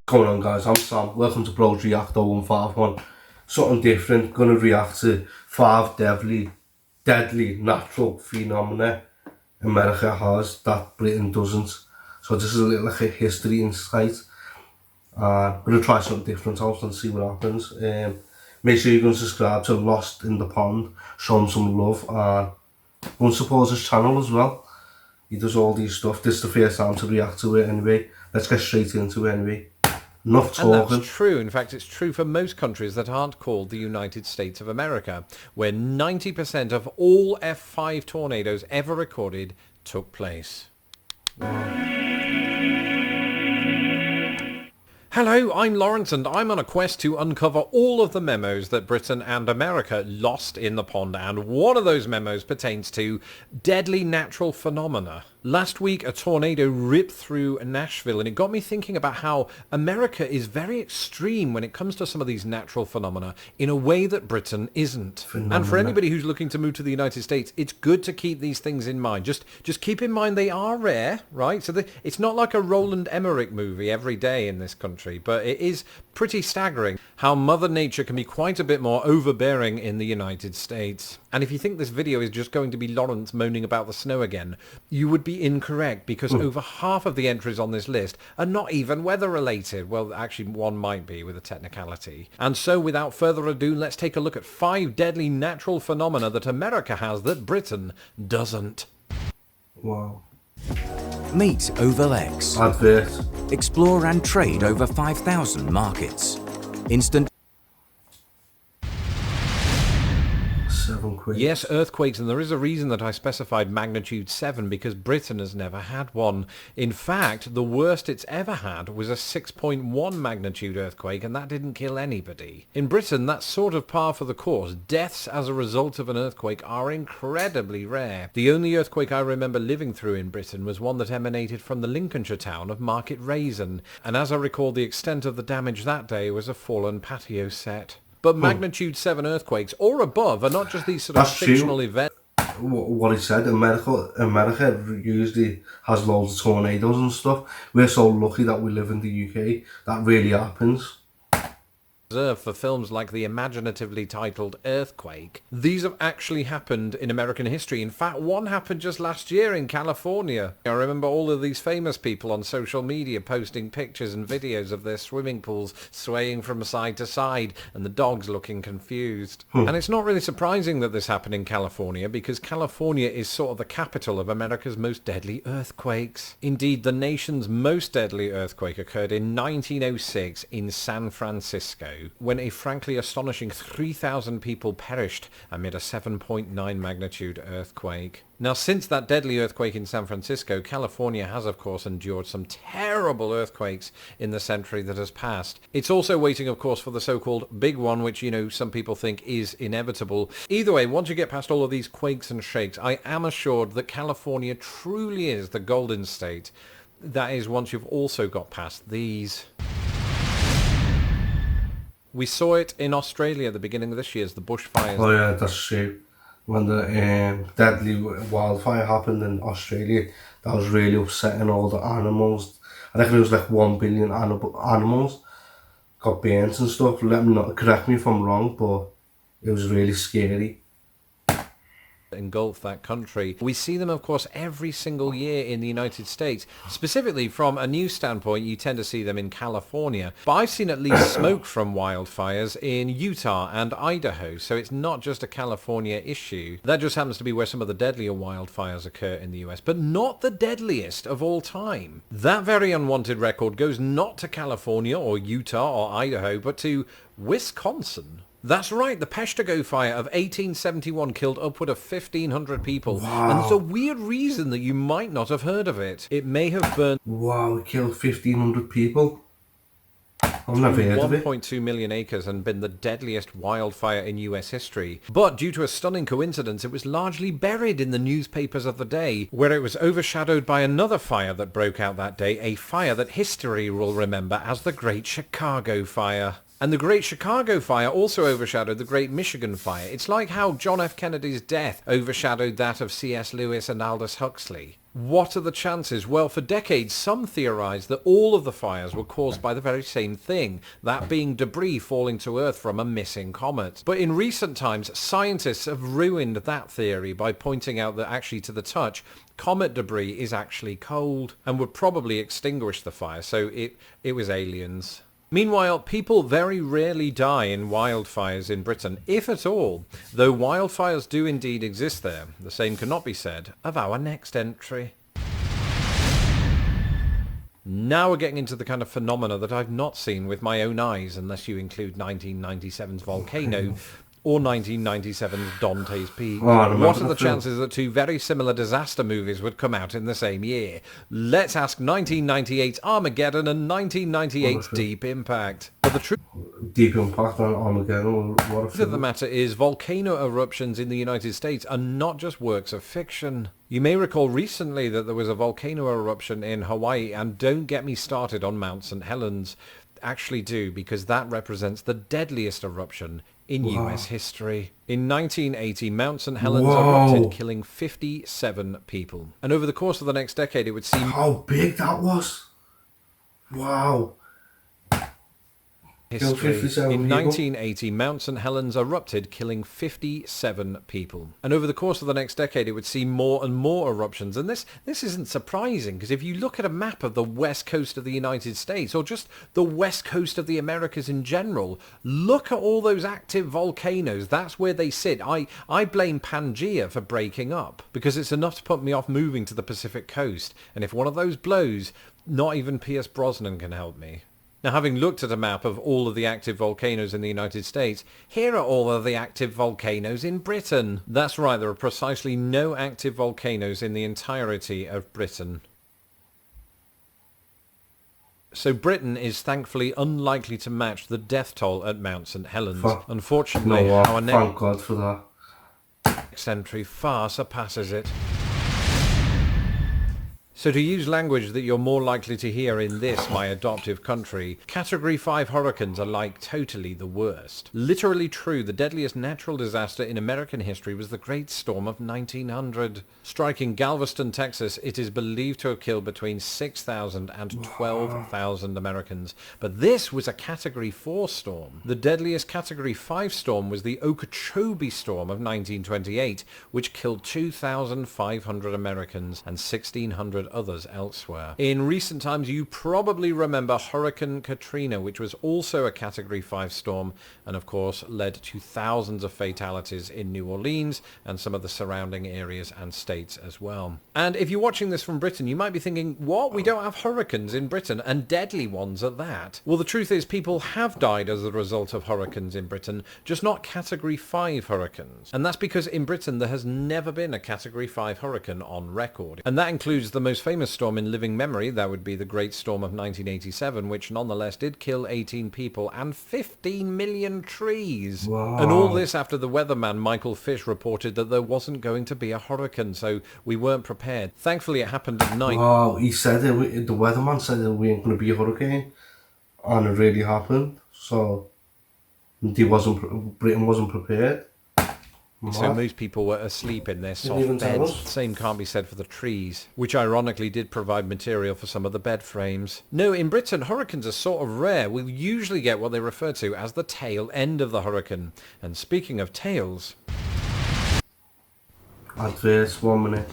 Going on, guys? I'm Sam. Welcome to Bro's Reactor 151. Something different. Gonna react to 5 deadly natural phenomena America has that Britain doesn't. So this is a little like a history insight. Gonna try something different out and see what happens. Make sure you go and subscribe to Lost in the Pond. Show him some love and go and support his channel as well. He does all these stuff. This is the first time to react to it anyway. Let's get straight into it anyway. Enough talking. And that's true. In fact, it's true for most countries that aren't called the United States of America, where 90% of all F5 tornadoes ever recorded took place. Hello, I'm Lawrence and I'm on a quest to uncover all of the memos that Britain and America lost in the pond, and one of those memos pertains to deadly natural phenomena. Last week a tornado ripped through Nashville and it got me thinking about how America is very extreme when it comes to some of these natural phenomena in a way that Britain isn't. And for anybody who's looking to move to the United States, it's good to keep these things in mind. Just keep in mind they are rare, right? So it's not like a Roland Emmerich movie every day in this country, but it is pretty staggering how Mother Nature can be quite a bit more overbearing in the United States. And if you think this video is just going to be Lawrence moaning about the snow again, you would be incorrect, because over half of the entries on this list are not even weather related. Well, actually one might be with a technicality. And so without further ado, let's take a look at 5 deadly natural phenomena that America has that Britain doesn't. Wow. Meet over X. Advert. Explore and trade over 5,000 markets. Instant. £7. Yes, earthquakes, and there is a reason that I specified magnitude 7, because Britain has never had one. In fact, the worst it's ever had was a 6.1 magnitude earthquake, and that didn't kill anybody. In Britain, that's sort of par for the course. Deaths as a result of an earthquake are incredibly rare. The only earthquake I remember living through in Britain was one that emanated from the Lincolnshire town of Market Raisin, and as I recall, the extent of the damage that day was a fallen patio set. But magnitude 7 earthquakes or above are not just these sort of fictional events. What he said, America usually has loads of tornadoes and stuff. We're so lucky that we live in the UK. That really happens. For films like the imaginatively titled Earthquake, these have actually happened in American history. In fact, one happened just last year in California. I remember all of these famous people on social media posting pictures and videos of their swimming pools swaying from side to side and the dogs looking confused. And it's not really surprising that this happened in California, because California is sort of the capital of America's most deadly earthquakes. Indeed, the nation's most deadly earthquake occurred in 1906 in San Francisco, when a frankly astonishing 3,000 people perished amid a 7.9 magnitude earthquake. Now, since that deadly earthquake in San Francisco, California has, of course, endured some terrible earthquakes in the century that has passed. It's also waiting, of course, for the so-called big one, which, you know, some people think is inevitable. Either way, once you get past all of these quakes and shakes, I am assured that California truly is the golden state. That is, once you've also got past these. We saw it in Australia at the beginning of this year, as the bushfires. Oh yeah, that's true. When the deadly wildfire happened in Australia, that was really upsetting all the animals. I reckon it was like 1 billion animals got burnt and stuff. Let me not correct me if I'm wrong, but it was really scary. Engulf that country. We see them, of course, every single year in the United States. Specifically, from a news standpoint, you tend to see them in California. But I've seen at least smoke from wildfires in Utah and Idaho, so it's not just a California issue. That just happens to be where some of the deadlier wildfires occur in the US, but not the deadliest of all time. That very unwanted record goes not to California or Utah or Idaho, but to Wisconsin. That's right, the Peshtigo fire of 1871 killed upward of 1,500 people. Wow. And there's a weird reason that you might not have heard of it. It may have burned... Wow, it killed 1,500 people. I've never heard of it. 1.2 million acres and been the deadliest wildfire in US history. But due to a stunning coincidence, it was largely buried in the newspapers of the day, where it was overshadowed by another fire that broke out that day, a fire that history will remember as the Great Chicago Fire. And the Great Chicago Fire also overshadowed the Great Michigan Fire. It's like how John F. Kennedy's death overshadowed that of C.S. Lewis and Aldous Huxley. What are the chances? Well, for decades, some theorized that all of the fires were caused by the very same thing, that being debris falling to Earth from a missing comet. But in recent times, scientists have ruined that theory by pointing out that actually, to the touch, comet debris is actually cold and would probably extinguish the fire, so it was aliens. Meanwhile, people very rarely die in wildfires in Britain, if at all, though wildfires do indeed exist there. The same cannot be said of our next entry. Now we're getting into the kind of phenomena that I've not seen with my own eyes, unless you include 1997's Volcano, or 1997's Dante's Peak. What are the chances that two very similar disaster movies would come out in the same year? Let's ask 1998's Armageddon and 1998's Deep Impact. But the truth Deep Impact on Armageddon. What a film. of the matter is, volcano eruptions in the United States are not just works of fiction. You may recall recently that there was a volcano eruption in Hawaii, and don't get me started on Mount St. Helens. Actually do, because that represents the deadliest eruption in US history. In 1980, Mount St. Helens erupted, killing 57 people. And over the course of the next decade, it would seem... How big that was! Wow. history. In people. 1980, Mount St. Helens erupted, killing 57 people. And over the course of the next decade, it would see more and more eruptions. And this isn't surprising, because if you look at a map of the west coast of the United States, or just the west coast of the Americas in general, look at all those active volcanoes. That's where they sit. I blame Pangea for breaking up, because it's enough to put me off moving to the Pacific coast. And if one of those blows, not even Pierce Brosnan can help me. Now, having looked at a map of all of the active volcanoes in the United States, here are all of the active volcanoes in Britain. That's right, there are precisely no active volcanoes in the entirety of Britain. So Britain is thankfully unlikely to match the death toll at Mount St. Helens. Unfortunately, our thank God for that. next entry far surpasses it. So to use language that you're more likely to hear in this, my adoptive country, Category 5 hurricanes are like totally the worst. Literally true, the deadliest natural disaster in American history was the Great Storm of 1900. Striking Galveston, Texas, it is believed to have killed between 6,000 and 12,000 Americans. But this was a Category 4 storm. The deadliest Category 5 storm was the Okeechobee Storm of 1928, which killed 2,500 Americans and 1,600 others elsewhere. In recent times, you probably remember Hurricane Katrina, which was also a Category 5 storm, and of course led to thousands of fatalities in New Orleans and some of the surrounding areas and states as well. And if you're watching this from Britain, you might be thinking, what? We don't have hurricanes in Britain, and deadly ones at that. Well, the truth is, people have died as a result of hurricanes in Britain, just not Category 5 hurricanes. And that's because in Britain there has never been a Category 5 hurricane on record. And that includes the most famous storm in living memory, that would be the Great Storm of 1987, which nonetheless did kill 18 people and 15 million trees. Wow. And all this after the weatherman Michael Fish reported that there wasn't going to be a hurricane, so we weren't prepared. Thankfully it happened at night. Wow, he said it, the weatherman said that we ain't going to be a hurricane, and it really happened, so Britain wasn't prepared. So most people were asleep in their soft beds. Same can't be said for the trees, which ironically did provide material for some of the bed frames. No, in Britain, hurricanes are sort of rare. We'll usually get what they refer to as the tail end of the hurricane. And speaking of tails... Adverse, 1 minute.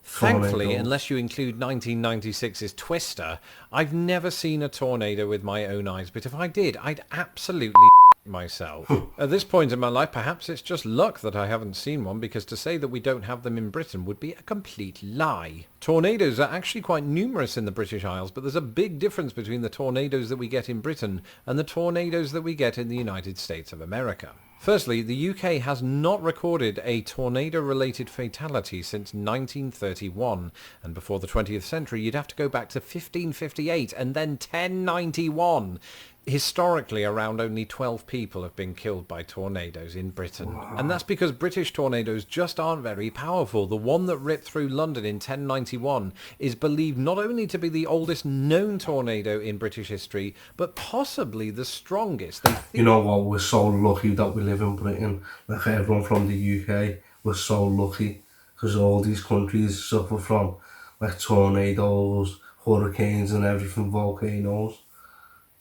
Thankfully, unless you include 1996's Twister, I've never seen a tornado with my own eyes, but if I did, I'd absolutely myself. At this point in my life, perhaps it's just luck that I haven't seen one, because to say that we don't have them in Britain would be a complete lie. Tornadoes are actually quite numerous in the British Isles, but there's a big difference between the tornadoes that we get in Britain and the tornadoes that we get in the United States of America. Firstly, the UK has not recorded a tornado-related fatality since 1931, and before the 20th century you'd have to go back to 1558 and then 1091. Historically, around only 12 people have been killed by tornadoes in Britain. And that's because British tornadoes just aren't very powerful. The one that ripped through London in 1091 is believed not only to be the oldest known tornado in British history, but possibly the strongest. You know what, we're so lucky that we live in Britain. Like everyone from the UK, we're so lucky. Because all these countries suffer from like tornadoes, hurricanes and everything, volcanoes.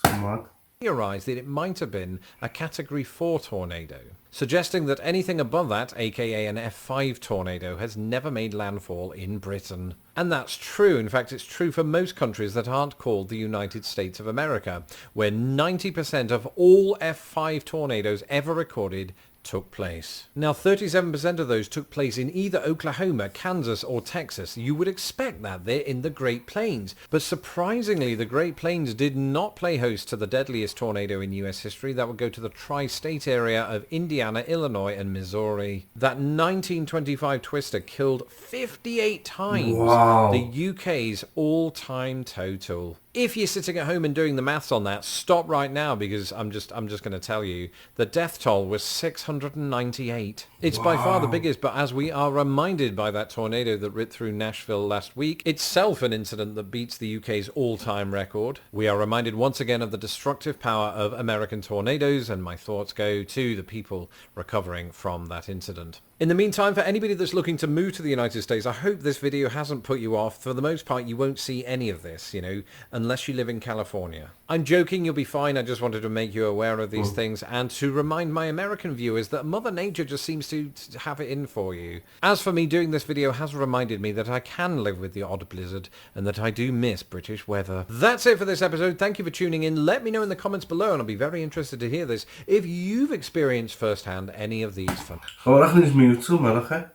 It's mad. Theorised that it might have been a Category 4 tornado, suggesting that anything above that, aka an F5 tornado, has never made landfall in Britain. And that's true. In fact, it's true for most countries that aren't called the United States of America, where 90% of all F5 tornadoes ever recorded took place. Now, 37% of those took place in either Oklahoma, Kansas, or Texas. You would expect that they're in the Great Plains. But surprisingly, the Great Plains did not play host to the deadliest tornado in US history. That would go to the tri-state area of Indiana, Illinois, and Missouri. That 1925 twister killed 58 times the UK's all-time total. If you're sitting at home and doing the maths on that, stop right now, because I'm just going to tell you the death toll was 698. It's by far the biggest, but as we are reminded by that tornado that ripped through Nashville last week, itself an incident that beats the UK's all-time record, we are reminded once again of the destructive power of American tornadoes, and my thoughts go to the people recovering from that incident. In the meantime, for anybody that's looking to move to the United States, I hope this video hasn't put you off. For the most part, you won't see any of this, unless you live in California. I'm joking, you'll be fine. I just wanted to make you aware of these things and to remind my American viewers that Mother Nature just seems to have it in for you. As for me, doing this video has reminded me that I can live with the odd blizzard and that I do miss British weather. That's it for this episode. Thank you for tuning in. Let me know in the comments below, and I'll be very interested to hear this, if you've experienced firsthand any of these fun. So I reckon he's moved to America.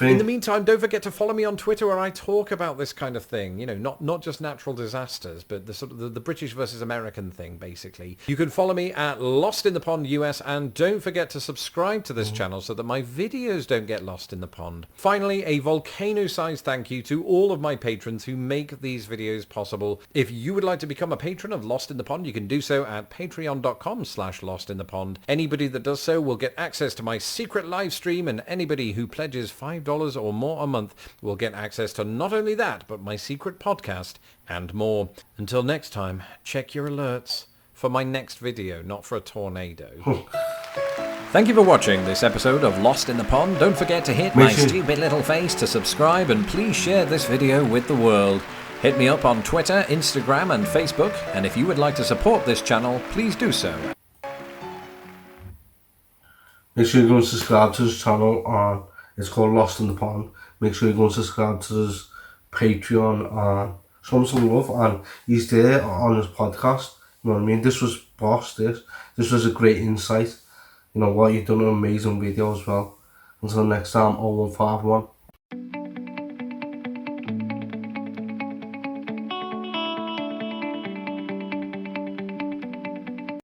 In the meantime, don't forget to follow me on Twitter, where I talk about this kind of thing. Not just natural disasters, but the sort of the British versus American thing, basically. You can follow me at Lost in the Pond US, and don't forget to subscribe to this channel so that my videos don't get lost in the pond. Finally, a volcano-sized thank you to all of my patrons who make these videos possible. If you would like to become a patron of Lost in the Pond, you can do so at patreon.com/lostinthepond. Anybody that does so will get access to my secret live stream, and anybody who pledges $5 or more a month will get access to not only that, but my secret podcast and more. Until next time, check your alerts for my next video, not for a tornado. Thank you for watching this episode of Lost in the Pond. Don't forget to hit my stupid little face to subscribe, and please share this video with the world. Hit me up on Twitter, Instagram, and Facebook, and if you would like to support this channel, please do so. Make sure you go and subscribe to this channel on. It's called Lost in the Pond. Make sure you go and subscribe to his Patreon and show him some love. And he's there on his podcast. You know what I mean? This was boss. This was a great insight. You know what? You've done an amazing video as well. Until next time, 0151.